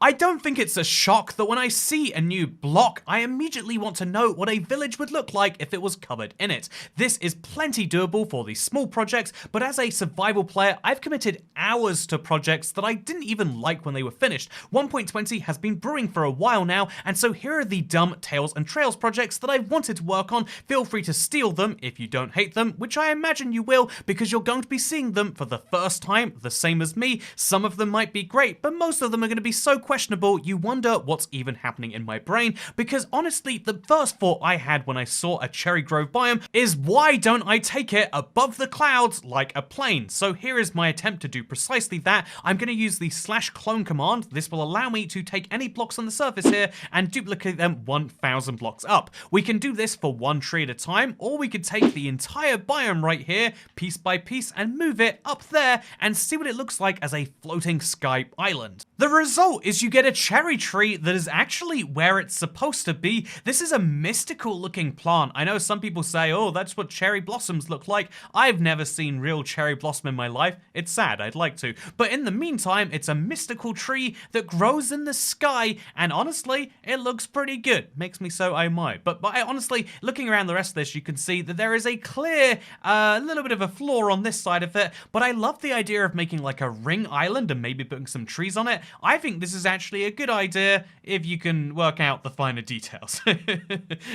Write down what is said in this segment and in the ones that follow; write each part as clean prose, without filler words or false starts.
I don't think it's a shock that when I see a new block, I immediately want to know what a village would look like if it was covered in it. This is plenty doable for these small projects, but as a survival player, I've committed hours to projects that I didn't even like when they were finished. 1.20 has been brewing for a while now, and so here are the dumb Tales and Trails projects that I've wanted to work on. Feel free to steal them if you don't hate them, which I imagine you will, because you're going to be seeing them for the first time, the same as me. Some of them might be great, but most of them are going to be so questionable you wonder what's even happening in my brain, because honestly, the first thought I had when I saw a cherry grove biome is, why don't I take it above the clouds like a plane? So here is my attempt to do precisely that. I'm going to use the /clone command. This will allow me to take any blocks on the surface here and duplicate them 1,000 blocks up. We can do this for one tree at a time, or we could take the entire biome right here, piece by piece, and move it up there and see what it looks like as a floating sky island. The result is you get a cherry tree that is actually where it's supposed to be. This is a mystical looking plant. I know some people say, oh, that's what cherry blossoms look like. I've never seen real cherry blossom in my life. It's sad, I'd like to. But in the meantime, it's a mystical tree that grows in the sky, and honestly, it looks pretty good. Makes me so oh my. But honestly, looking around the rest of this, you can see that there is a clear, little bit of a flaw on this side of it, but I love the idea of making like a ring island and maybe putting some trees on it. I think this is actually a good idea if you can work out the finer details.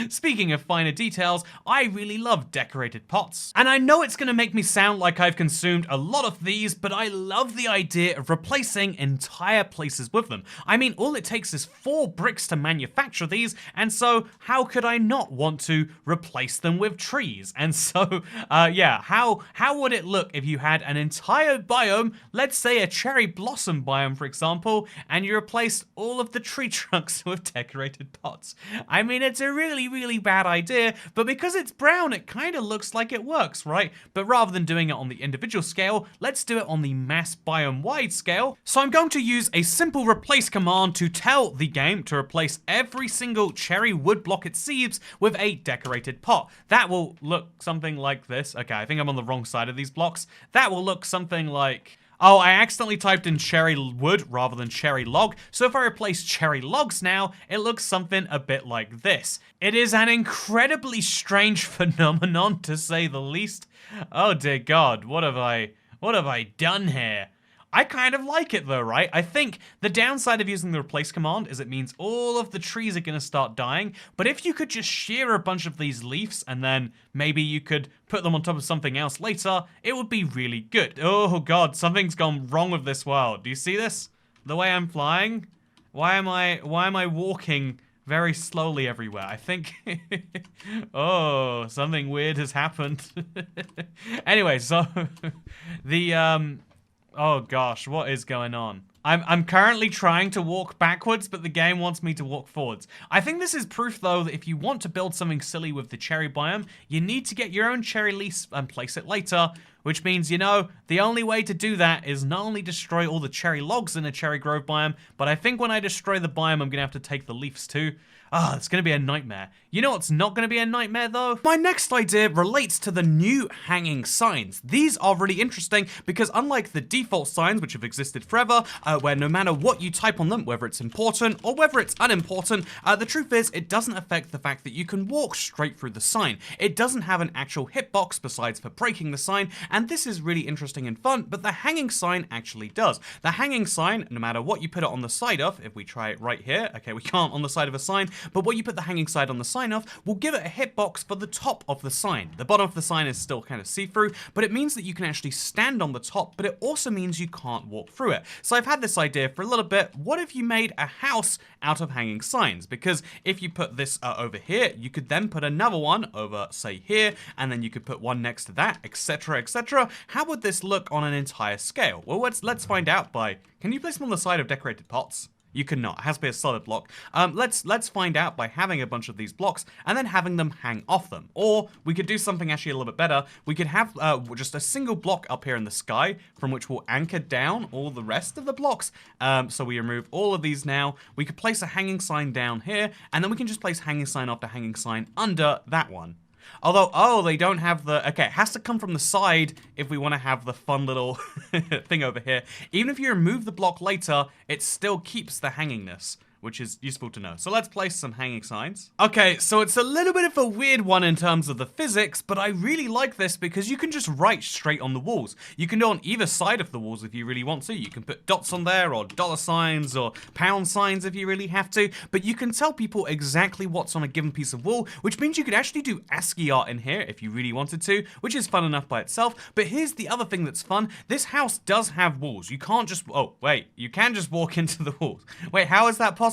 Speaking of finer details, I really love decorated pots. And I know it's gonna make me sound like I've consumed a lot of these, but I love the idea of replacing entire places with them. I mean, all it takes is 4 bricks to manufacture these, and so how could I not want to replace them with trees? And so, yeah, how would it look if you had an entire biome, let's say a cherry blossom biome, for example, and you replaced all of the tree trunks with decorated pots? I mean, it's a really, really bad idea, but because it's brown, it kind of looks like it works, right? But rather than doing it on the individual scale, let's do it on the mass biome-wide scale. So I'm going to use a simple replace command to tell the game to replace every single cherry wood block it sees with a decorated pot. That will look something like this. Okay, I think I'm on the wrong side of these blocks. That will look something like... Oh, I accidentally typed in cherry wood rather than cherry log, so if I replace cherry logs now, it looks something a bit like this. It is an incredibly strange phenomenon, to say the least. Oh dear God, what have I done here? I kind of like it though, right? I think the downside of using the replace command is it means all of the trees are gonna start dying, but if you could just shear a bunch of these leaves and then maybe you could put them on top of something else later, it would be really good. Oh God, something's gone wrong with this world. Do you see this? The way I'm flying? Why am I walking very slowly everywhere? I think, oh, something weird has happened. Anyway, so oh gosh, what is going on? I'm currently trying to walk backwards, but the game wants me to walk forwards. I think this is proof, though, that if you want to build something silly with the cherry biome, you need to get your own cherry leaves and place it later, which means, you know, the only way to do that is not only destroy all the cherry logs in a cherry grove biome, but I think when I destroy the biome, I'm gonna have to take the leaves too. Ah, it's gonna be a nightmare. You know what's not gonna be a nightmare though? My next idea relates to the new hanging signs. These are really interesting because unlike the default signs, which have existed forever, where no matter what you type on them, whether it's important or whether it's unimportant, the truth is it doesn't affect the fact that you can walk straight through the sign. It doesn't have an actual hitbox besides for breaking the sign, and this is really interesting and fun, but the hanging sign actually does. The hanging sign, no matter what you put it on the side of, if we try it right here, okay, we can't on the side of a sign, but what you put the hanging side on the sign of will give it a hitbox for the top of the sign. The bottom of the sign is still kind of see-through, but it means that you can actually stand on the top, but it also means you can't walk through it. So I've had this idea for a little bit. What if you made a house out of hanging signs? Because if you put this over here, you could then put another one over, say, here, and then you could put one next to that, etc., etc. How would this look on an entire scale? Well, let's find out by... Can you place them on the side of decorated pots? You cannot. It has to be a solid block. Let's find out by having a bunch of these blocks and then having them hang off them. Or we could do something actually a little bit better. We could have just a single block up here in the sky from which we'll anchor down all the rest of the blocks. So we remove all of these now. We could place a hanging sign down here, and then we can just place hanging sign after hanging sign under that one. Although, oh, they don't have the... Okay, it has to come from the side if we want to have the fun little thing over here. Even if you remove the block later, it still keeps the hangingness, which is useful to know. So let's place some hanging signs. Okay, so it's a little bit of a weird one in terms of the physics, but I really like this because you can just write straight on the walls. You can do on either side of the walls if you really want to. You can put dots on there, or dollar signs, or pound signs if you really have to, but you can tell people exactly what's on a given piece of wall, which means you could actually do ASCII art in here if you really wanted to, which is fun enough by itself. But here's the other thing that's fun. This house does have walls. You can't just... Oh, wait. You can just walk into the walls. Wait, how is that possible?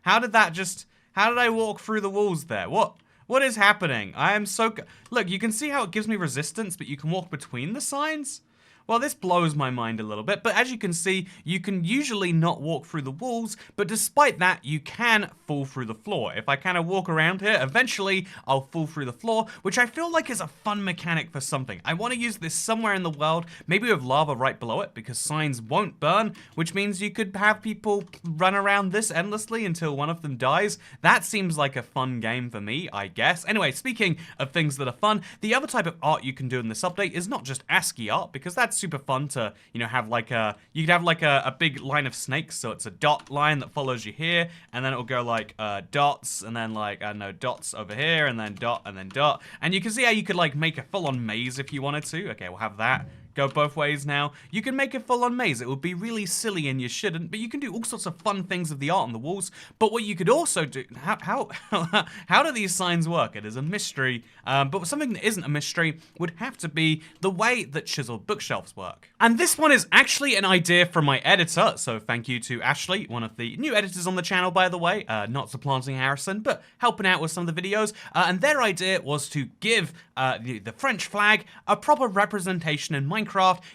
How did I walk through the walls there? What is happening? I am so... Look, you can see how it gives me resistance, but you can walk between the signs? Well, this blows my mind a little bit, but as you can see, you can usually not walk through the walls, but despite that, you can fall through the floor. If I kind of walk around here, eventually I'll fall through the floor, which I feel like is a fun mechanic for something. I want to use this somewhere in the world, maybe with lava right below it, because signs won't burn, which means you could have people run around this endlessly until one of them dies. That seems like a fun game for me, I guess. Anyway, speaking of things that are fun, the other type of art you can do in this update is not just ASCII art, because that's super fun to, you know, have like you could have like a big line of snakes, so it's a dot line that follows you here, and then it'll go like dots, and then like, I don't know, dots over here, and then dot, and then dot, and you can see how you could like make a full-on maze if you wanted to. Okay, we'll have that go both ways now. You can make a full-on maze. It would be really silly and you shouldn't, but you can do all sorts of fun things with the art on the walls. But what you could also do, how do these signs work? It is a mystery, but something that isn't a mystery would have to be the way that chiseled bookshelves work. And this one is actually an idea from my editor, so thank you to Ashley, one of the new editors on the channel, by the way, not supplanting Harrison, but helping out with some of the videos, and their idea was to give the French flag a proper representation in Minecraft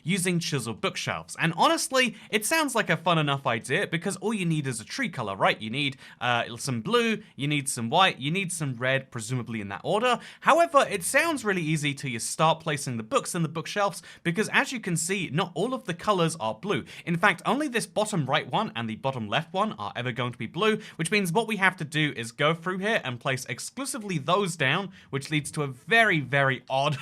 using chiseled bookshelves. And honestly, it sounds like a fun enough idea because all you need is a tree color, right? You need some blue, you need some white, you need some red, presumably in that order. However, it sounds really easy till you start placing the books in the bookshelves because as you can see, not all of the colors are blue. In fact, only this bottom right one and the bottom left one are ever going to be blue, which means what we have to do is go through here and place exclusively those down, which leads to a very, very odd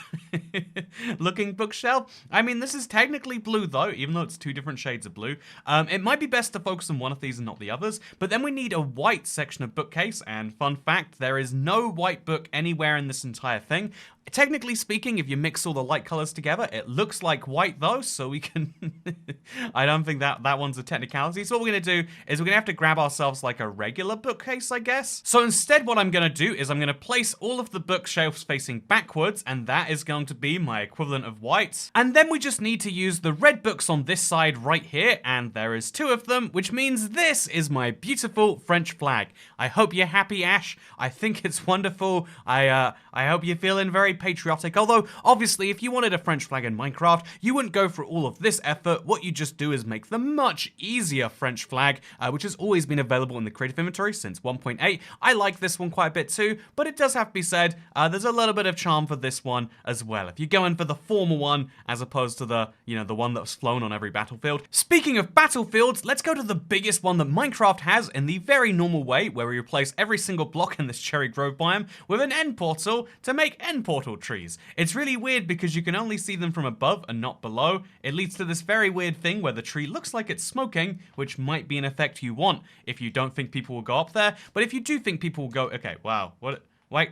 looking bookshelf. I mean, this is technically blue though, even though it's two different shades of blue. It might be best to focus on one of these and not the others, but then we need a white section of bookcase, and fun fact, there is no white book anywhere in this entire thing. Technically speaking, if you mix all the light colors together, it looks like white though, so we can... I don't think that one's a technicality. So what we're going to do is we're going to have to grab ourselves like a regular bookcase, I guess. So instead what I'm going to do is I'm going to place all of the bookshelves facing backwards, and that is going to be my equivalent of white. And then we just need to use the red books on this side right here, and there is two of them, which means this is my beautiful French flag. I hope you're happy, Ash. I think it's wonderful. I hope you're feeling very patriotic, although obviously if you wanted a French flag in Minecraft, you wouldn't go through all of this effort. What you just do is make the much easier French flag, which has always been available in the creative inventory since 1.8. I like this one quite a bit too, but it does have to be said, there's a little bit of charm for this one as well. If you're going for the formal one, as opposed to the, you know, the one that's flown on every battlefield. Speaking of battlefields, let's go to the biggest one that Minecraft has in the very normal way, where we replace every single block in this Cherry Grove biome with an end portal to make end portal trees. It's really weird because you can only see them from above and not below. It leads to this very weird thing where the tree looks like it's smoking, which might be an effect you want if you don't think people will go up there. But if you do think people will go, okay, wow, what? Wait,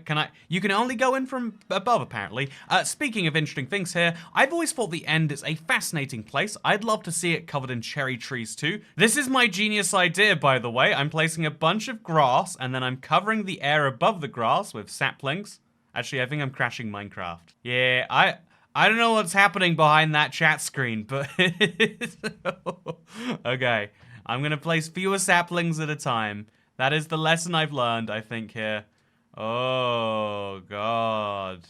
you can only go in from above, apparently. Speaking of interesting things here, I've always thought the end is a fascinating place. I'd love to see it covered in cherry trees too. This is my genius idea, by the way. I'm placing a bunch of grass, and then I'm covering the air above the grass with saplings. Actually, I think I'm crashing Minecraft. Yeah, I don't know what's happening behind that chat screen, but... Okay, I'm gonna place fewer saplings at a time. That is the lesson I've learned, I think, here. Oh, God.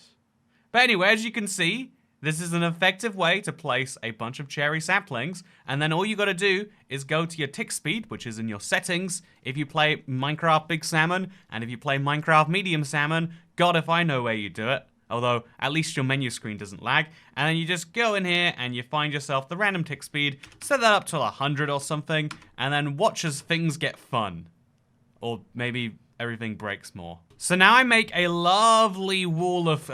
But anyway, as you can see, this is an effective way to place a bunch of cherry saplings, and then all you gotta do is go to your tick speed, which is in your settings, if you play Minecraft Big Salmon, and if you play Minecraft Medium Salmon, God if I know where you do it. Although, at least your menu screen doesn't lag. And then you just go in here and you find yourself the random tick speed, set that up to 100 or something, and then watch as things get fun. Or maybe everything breaks more. So now I make a lovely wall of,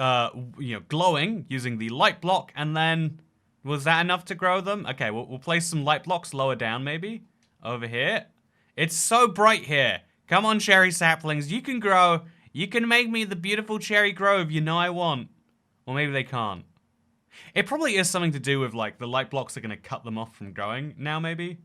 glowing using the light block, and then was that enough to grow them? Okay, we'll place some light blocks lower down, maybe over here. It's so bright here. Come on, cherry saplings, you can grow. You can make me the beautiful cherry grove you know I want. Or maybe they can't. It probably is something to do with, like, the light blocks are going to cut them off from growing now, maybe.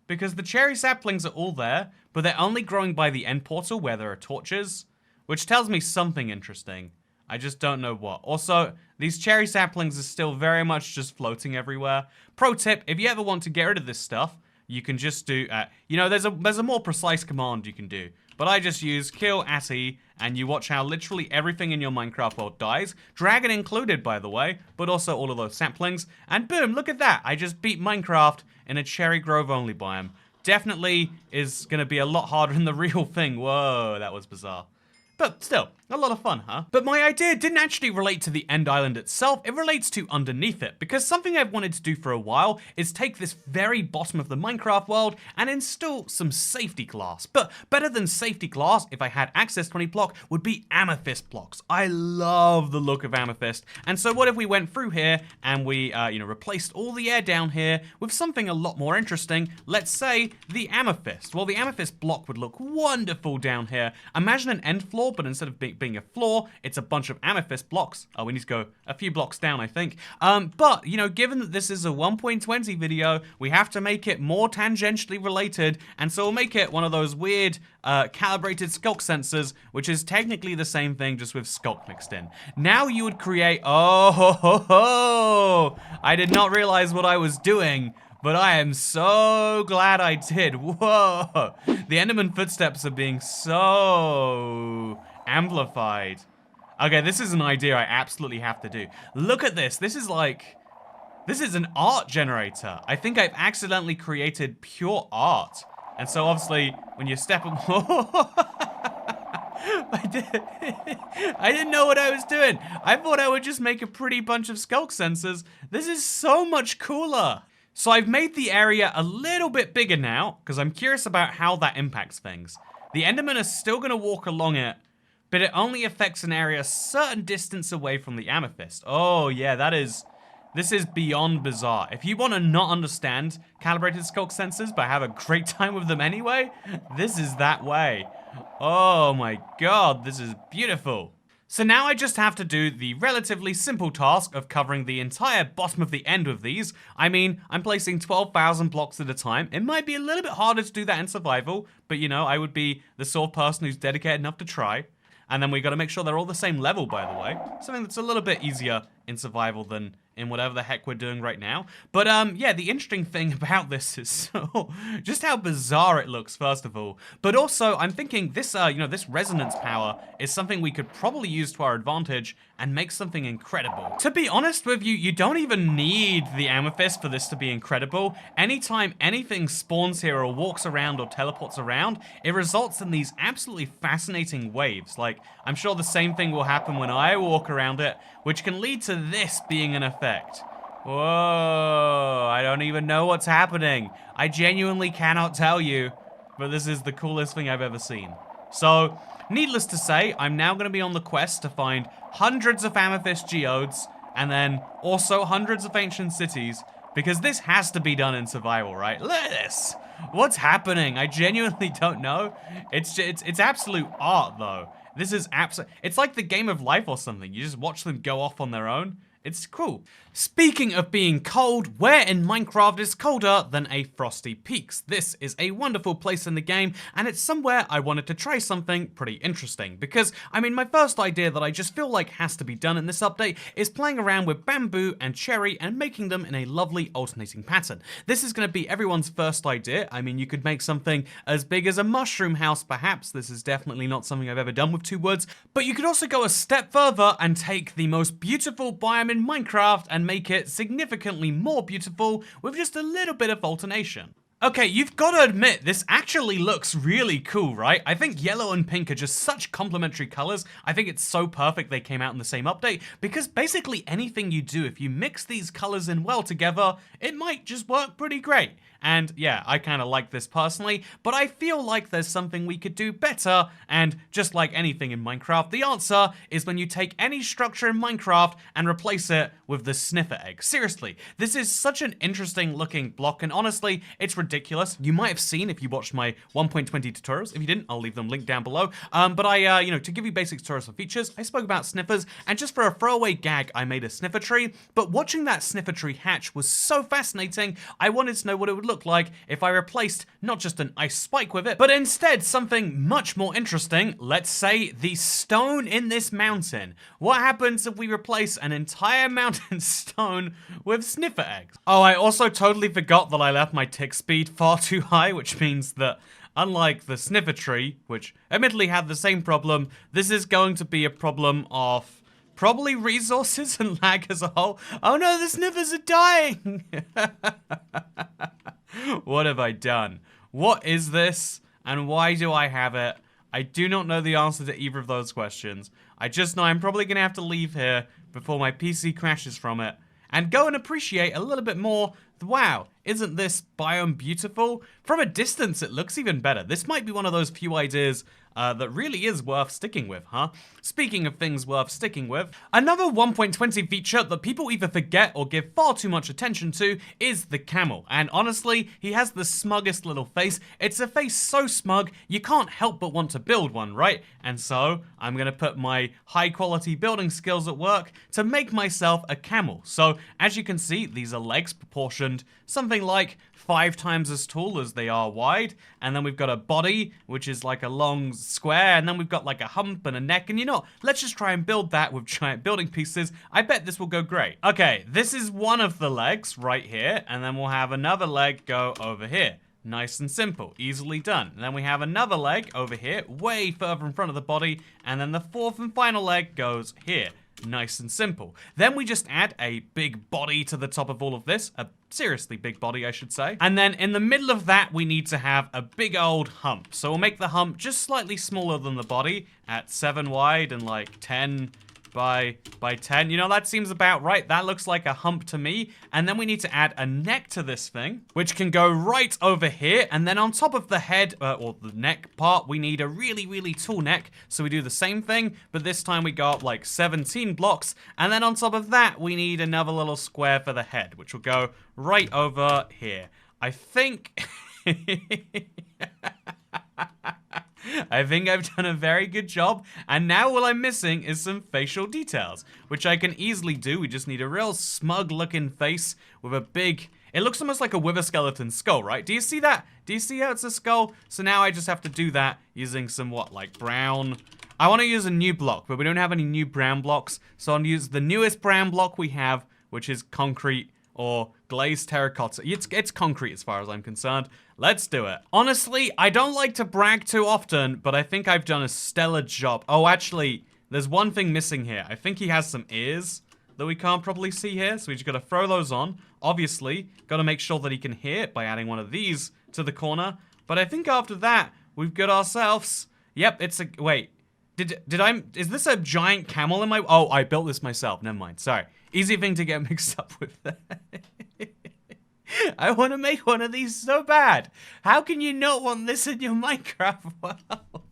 Because the cherry saplings are all there, but they're only growing by the end portal where there are torches, which tells me something interesting. I just don't know what. Also, these cherry saplings are still very much just floating everywhere. Pro tip, if you ever want to get rid of this stuff, you can just do, there's a more precise command you can do. But I just use kill @E, and you watch how literally everything in your Minecraft world dies. Dragon included, by the way, but also all of those saplings. And boom, look at that. I just beat Minecraft in a cherry grove only biome. Definitely is going to be a lot harder than the real thing. Whoa, that was bizarre. But still, a lot of fun, huh? But my idea didn't actually relate to the end island itself, it relates to underneath it, because something I've wanted to do for a while is take this very bottom of the Minecraft world and install some safety glass. But better than safety glass, if I had access to any block, would be amethyst blocks. I love the look of amethyst, and so what if we went through here and we, replaced all the air down here with something a lot more interesting, let's say the amethyst. Well, the amethyst block would look wonderful down here. Imagine an end floor, but instead of being a floor, it's a bunch of amethyst blocks. Oh, we need to go a few blocks down, I think. But, given that this is a 1.20 video, we have to make it more tangentially related, and so we'll make it one of those weird, calibrated sculk sensors, which is technically the same thing, just with sculk mixed in. Now you would create, I did not realize what I was doing. But I am so glad I did. Whoa. The Enderman footsteps are being so amplified. Okay, this is an idea I absolutely have to do. Look at this. This is an art generator. I think I've accidentally created pure art. And so obviously, when you step up... I didn't know what I was doing. I thought I would just make a pretty bunch of sculk sensors. This is so much cooler. So I've made the area a little bit bigger now, because I'm curious about how that impacts things. The Endermen are still going to walk along it, but it only affects an area a certain distance away from the amethyst. Oh yeah, this is beyond bizarre. If you want to not understand calibrated sculk sensors, but have a great time with them anyway, this is that way. Oh my god, this is beautiful. So now I just have to do the relatively simple task of covering the entire bottom of the end with these. I mean, I'm placing 12,000 blocks at a time. It might be a little bit harder to do that in survival, but I would be the sort of person who's dedicated enough to try. And then we got to make sure they're all the same level, by the way. Something that's a little bit easier in survival than in whatever the heck we're doing right now. But yeah, the interesting thing about this is just how bizarre it looks, first of all. But also, I'm thinking this, this resonance power is something we could probably use to our advantage and make something incredible. To be honest with you, you don't even need the amethyst for this to be incredible. Anytime anything spawns here or walks around or teleports around, it results in these absolutely fascinating waves. Like, I'm sure the same thing will happen when I walk around it, which can lead to this being an effect. Whoa, I don't even know what's happening. I genuinely cannot tell you, but this is the coolest thing I've ever seen. So, needless to say, I'm now going to be on the quest to find hundreds of amethyst geodes, and then also hundreds of ancient cities, because this has to be done in survival, right? Look at this. What's happening? I genuinely don't know. It's absolute art, though. This is it's like the game of life or something. You just watch them go off on their own. It's cool. Speaking of being cold, where in Minecraft is colder than a frosty peaks? This is a wonderful place in the game, and it's somewhere I wanted to try something pretty interesting. Because, I mean, my first idea that I just feel like has to be done in this update is playing around with bamboo and cherry and making them in a lovely alternating pattern. This is going to be everyone's first idea. I mean, you could make something as big as a mushroom house, perhaps. This is definitely not something I've ever done with 2 woods. But you could also go a step further and take the most beautiful biome in Minecraft and make it significantly more beautiful with just a little bit of alternation. Okay, you've got to admit, this actually looks really cool, right? I think yellow and pink are just such complementary colors. I think it's so perfect they came out in the same update, because basically anything you do, if you mix these colors in well together, it might just work pretty great. and yeah, I kind of like this personally, but I feel like there's something we could do better, and just like anything in Minecraft, the answer is when you take any structure in Minecraft and replace it with the sniffer egg. Seriously, this is such an interesting looking block, and honestly, it's ridiculous. You might have seen if you watched my 1.20 tutorials. If you didn't, I'll leave them linked down below. But I, you know, to give you basic tutorials for features, I spoke about sniffers, and just for a throwaway gag, I made a sniffer tree. But watching that sniffer tree hatch was so fascinating, I wanted to know what it would look like if I replaced not just an ice spike with it, but instead something much more interesting. Let's say the stone in this mountain. What happens if we replace an entire mountain stone with sniffer eggs? Oh, I also totally forgot that I left my tick speed far too high, which means that unlike the sniffer tree, which admittedly had the same problem, this is going to be a problem of probably resources and lag as a whole. Oh no, the sniffers are dying! What have I done? What is this, and why do I have it? I do not know the answer to either of those questions. I just know I'm probably gonna have to leave here before my PC crashes from it, and go and appreciate a little bit more. Wow, isn't this biome beautiful? From a distance, it looks even better. This might be one of those few ideas that really is worth sticking with, huh? Speaking of things worth sticking with, another 1.20 feature that people either forget or give far too much attention to is the camel. And honestly, he has the smuggest little face. It's a face so smug, you can't help but want to build one, right? And so, I'm gonna put my high quality building skills at work to make myself a camel. So, as you can see, these are legs proportioned something like 5 times as tall as they are wide, and then we've got a body, which is like a long square, and then we've got like a hump and a neck, and you know, let's just try and build that with giant building pieces. I bet this will go great. Okay, this is one of the legs right here, and then we'll have another leg go over here. Nice and simple, easily done. And then we have another leg over here, way further in front of the body, and then the fourth and final leg goes here. Nice and simple. Then we just add a big body to the top of all of this. A seriously big body, I should say. And then in the middle of that, we need to have a big old hump. So we'll make the hump just slightly smaller than the body at 7 wide and like 10 by 10. You know, that seems about right. That looks like a hump to me. And then we need to add a neck to this thing, which can go right over here. And then on top of the head, or the neck part, we need a really, really tall neck. So we do the same thing, but this time we go up like 17 blocks. And then on top of that, we need another little square for the head, which will go right over here. I think... I think I've done a very good job, and now all I'm missing is some facial details, which I can easily do. We just need a real smug looking face with a big, it looks almost like a wither skeleton skull, right? Do you see that? Do you see how it's a skull? So now I just have to do that using some, what, like brown? I want to use a new block, but we don't have any new brown blocks, so I'll use the newest brown block we have, which is concrete or glazed terracotta. It's concrete as far as I'm concerned. Let's do it. Honestly, I don't like to brag too often, but I think I've done a stellar job. Oh, actually, there's one thing missing here. I think he has some ears that we can't probably see here, so we just gotta throw those on. Obviously, gotta make sure that he can hear it by adding one of these to the corner. But I think after that, we've got ourselves... Yep, it's a... Wait. Is this a giant camel in my... Oh, I built this myself. Never mind. Sorry. Easy thing to get mixed up with that. I want to make one of these so bad. How can you not want this in your Minecraft world?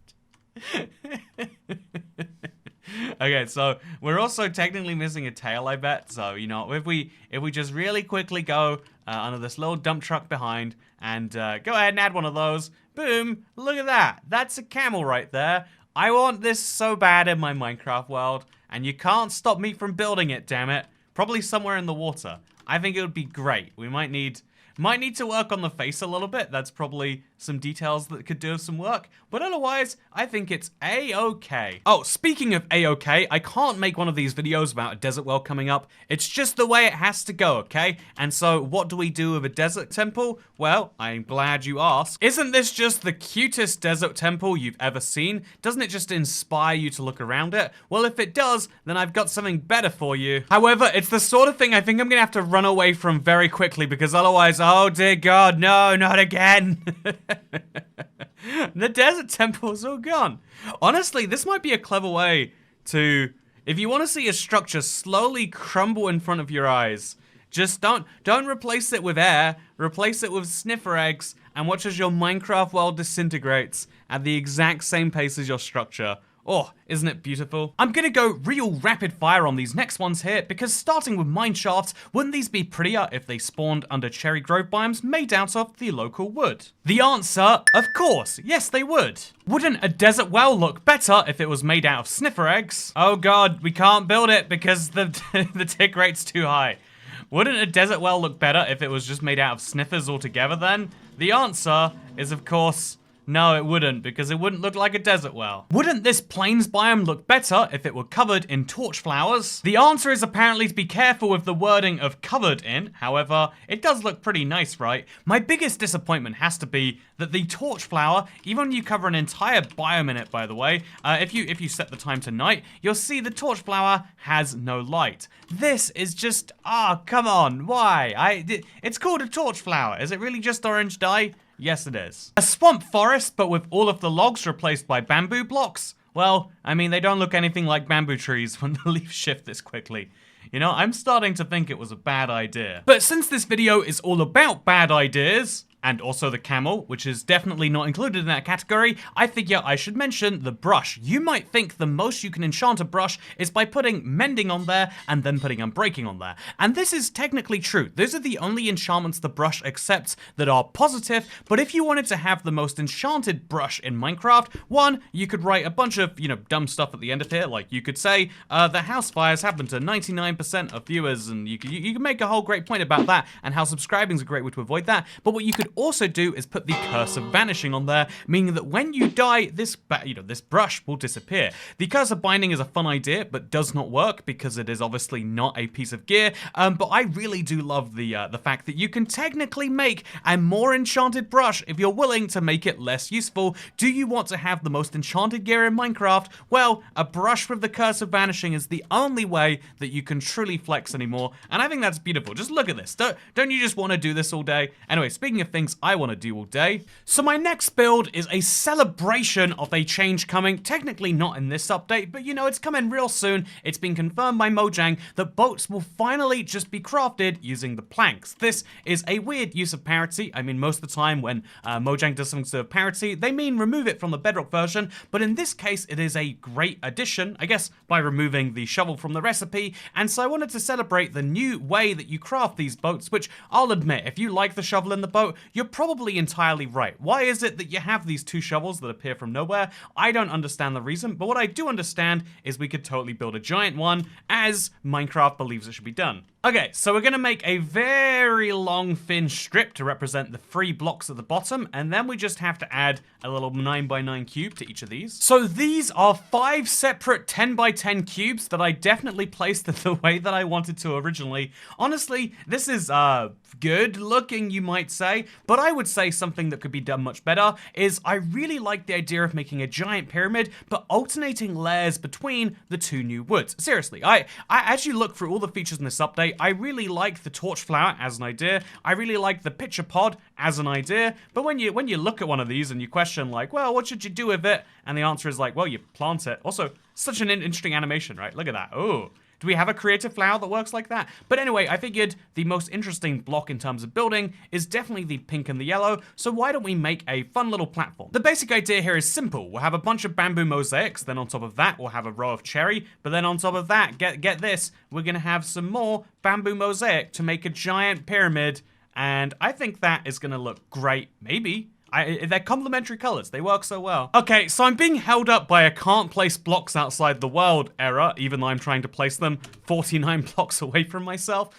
Okay, so we're also technically missing a tail, I bet. So, you know, if we just really quickly go under this little dump truck behind and go ahead and add one of those. Boom, look at that. That's a camel right there. I want this so bad in my Minecraft world, and you can't stop me from building it, damn it. Probably somewhere in the water. I think it would be great. We might need to work on the face a little bit. That's probably some details that could do some work. But otherwise, I think it's A-okay. Oh, speaking of A-okay, I can't make one of these videos about a desert world coming up. It's just the way it has to go, okay? And so, what do we do with a desert temple? Well, I'm glad you asked. Isn't this just the cutest desert temple you've ever seen? Doesn't it just inspire you to look around it? Well, if it does, then I've got something better for you. However, it's the sort of thing I think I'm gonna have to run away from very quickly, because otherwise, oh dear God, no, not again. The desert temple's all gone. Honestly, this might be a clever way to, if you want to see a structure slowly crumble in front of your eyes, Just don't replace it with air. Replace it with sniffer eggs and watch as your Minecraft world disintegrates at the exact same pace as your structure. Oh, isn't it beautiful? I'm gonna go real rapid fire on these next ones here because starting with mine shafts, wouldn't these be prettier if they spawned under cherry grove biomes made out of the local wood? The answer, of course, yes they would. Wouldn't a desert well look better if it was made out of sniffer eggs? Oh god, we can't build it because the tick rate's too high. Wouldn't a desert well look better if it was just made out of sniffers altogether then? The answer is of course, no, it wouldn't, because it wouldn't look like a desert well. Wouldn't this plains biome look better if it were covered in torch flowers? The answer is apparently to be careful with the wording of covered in. However, it does look pretty nice, right? My biggest disappointment has to be that the torch flower, even when you cover an entire biome in it, by the way, if you set the time to night, you'll see the torch flower has no light. This is just, come on, why? It's called a torch flower. Is it really just orange dye? Yes, it is. A swamp forest, but with all of the logs replaced by bamboo blocks? Well, I mean, they don't look anything like bamboo trees when the leaves shift this quickly. You know, I'm starting to think it was a bad idea. But since this video is all about bad ideas, and also the camel, which is definitely not included in that category, I figure I should mention the brush. You might think the most you can enchant a brush is by putting mending on there and then putting unbreaking on there. And this is technically true. Those are the only enchantments the brush accepts that are positive, but if you wanted to have the most enchanted brush in Minecraft, one, you could write a bunch of, dumb stuff at the end of here, like you could say, the house fires happen to 99% of viewers, and you could make a whole great point about that, and how subscribing is a great way to avoid that, but what you could also do is put the curse of vanishing on there, meaning that when you die, this brush will disappear. The curse of binding is a fun idea, but does not work because it is obviously not a piece of gear. But I really do love the fact that you can technically make a more enchanted brush if you're willing to make it less useful. Do you want to have the most enchanted gear in Minecraft? Well, a brush with the curse of vanishing is the only way that you can truly flex anymore, and I think that's beautiful. Just look at this. Don't you just want to do this all day? Anyway, speaking of things I want to do all day. So my next build is a celebration of a change coming, technically not in this update, but it's coming real soon. It's been confirmed by Mojang that boats will finally just be crafted using the planks. This is a weird use of parity. I mean, most of the time when Mojang does something to parity, they mean remove it from the Bedrock version, but in this case, it is a great addition, I guess, by removing the shovel from the recipe, and so I wanted to celebrate the new way that you craft these boats, which I'll admit, if you like the shovel in the boat, you're probably entirely right. Why is it that you have these two shovels that appear from nowhere? I don't understand the reason, but what I do understand is we could totally build a giant one as Minecraft believes it should be done. Okay, so we're gonna make a very long thin strip to represent the 3 blocks at the bottom, and then we just have to add a little 9x9 cube to each of these. So these are 5 separate 10x10 cubes that I definitely placed the way that I wanted to originally. Honestly, this is good looking, you might say, but I would say something that could be done much better is I really like the idea of making a giant pyramid, but alternating layers between the 2 new woods. Seriously, I as you look through all the features in this update, I really like the torch flower as an idea. I really like the pitcher pod as an idea. But when you look at one of these and you question like, well, what should you do with it? And the answer is like, well, you plant it. Also, such an interesting animation, right? Look at that. Oh. Do we have a creative flower that works like that? But anyway, I figured the most interesting block in terms of building is definitely the pink and the yellow, so why don't we make a fun little platform? The basic idea here is simple. We'll have a bunch of bamboo mosaics, then on top of that, we'll have a row of cherry, but then on top of that, get this, we're gonna have some more bamboo mosaic to make a giant pyramid, and I think that is gonna look great, maybe. They're complementary colors. They work so well. Okay, so I'm being held up by a can't place blocks outside the world error, even though I'm trying to place them 49 blocks away from myself.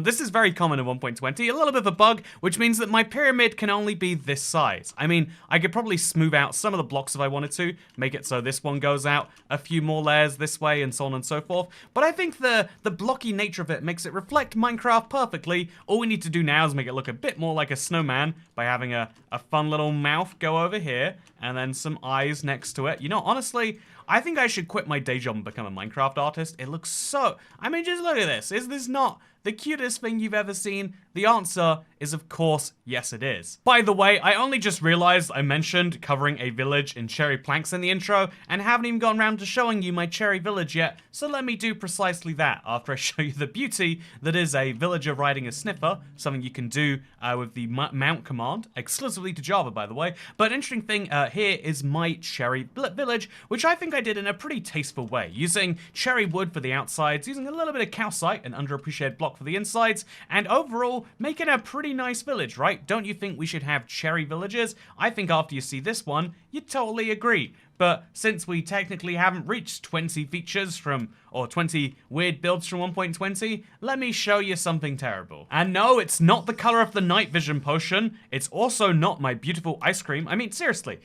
This is very common in 1.20, a little bit of a bug, which means that my pyramid can only be this size. I mean, I could probably smooth out some of the blocks if I wanted to, make it so this one goes out a few more layers this way and so on and so forth. But I think the blocky nature of it makes it reflect Minecraft perfectly. All we need to do now is make it look a bit more like a snowman by having a fun little mouth go over here and then some eyes next to it. You know, honestly, I think I should quit my day job and become a Minecraft artist. It looks so... I mean, just look at this. Is this not the cutest thing you've ever seen? The answer is, of course, yes it is. By the way, I only just realized I mentioned covering a village in cherry planks in the intro, and haven't even gotten around to showing you my cherry village yet, so let me do precisely that after I show you the beauty that is a villager riding a sniffer, something you can do with the mount command, exclusively to Java, by the way. But an interesting thing here is my cherry village, which I think I did in a pretty tasteful way, using cherry wood for the outsides, using a little bit of calcite, an underappreciated block for the insides, and overall making a pretty nice village, right? Don't you think we should have cherry villages? I think after you see this one, you'd totally agree. But since we technically haven't reached 20 features or 20 weird builds from 1.20, let me show you something terrible. And no, it's not the color of the night vision potion. It's also not my beautiful ice cream. I mean, seriously,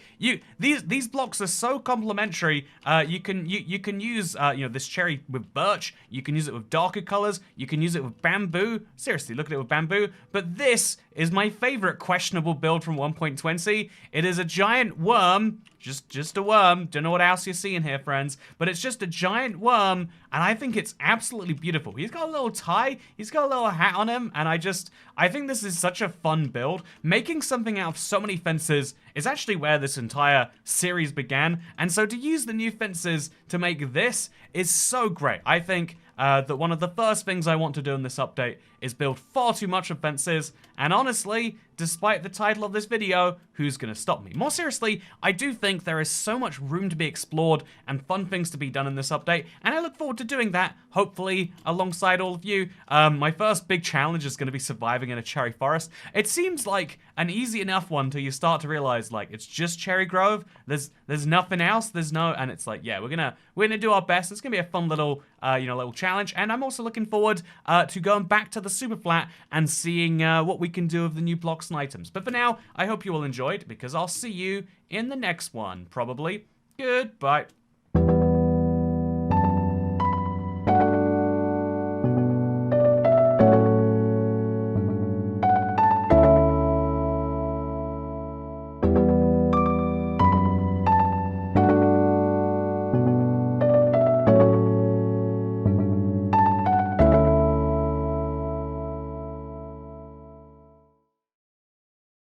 these blocks are so complementary. You can use this cherry with birch. You can use it with darker colors. You can use it with bamboo. Seriously, look at it with bamboo. But this is my favorite questionable build from 1.20. It is a giant worm. Just a worm. Don't know what else you're seeing here, friends. But it's just a giant worm, and I think it's absolutely beautiful. He's got a little tie. He's got a little hat on him, and I think this is such a fun build. Making something out of so many fences is actually where this entire series began, and so to use the new fences to make this is so great. I think that one of the first things I want to do in this update is build far too much of fences, and honestly, despite the title of this video, who's gonna stop me? More seriously, I do think there is so much room to be explored and fun things to be done in this update, and I look forward to doing that, hopefully, alongside all of you. My first big challenge is gonna be surviving in a cherry forest. It seems like an easy enough one till you start to realize, like, it's just cherry grove, there's nothing else, and it's like, yeah, we're gonna do our best. It's gonna be a fun little, little challenge, and I'm also looking forward to going back to the super flat and seeing what we can do with the new blocks and items. But for now, I hope you all enjoyed, because I'll see you in the next one, probably. Goodbye.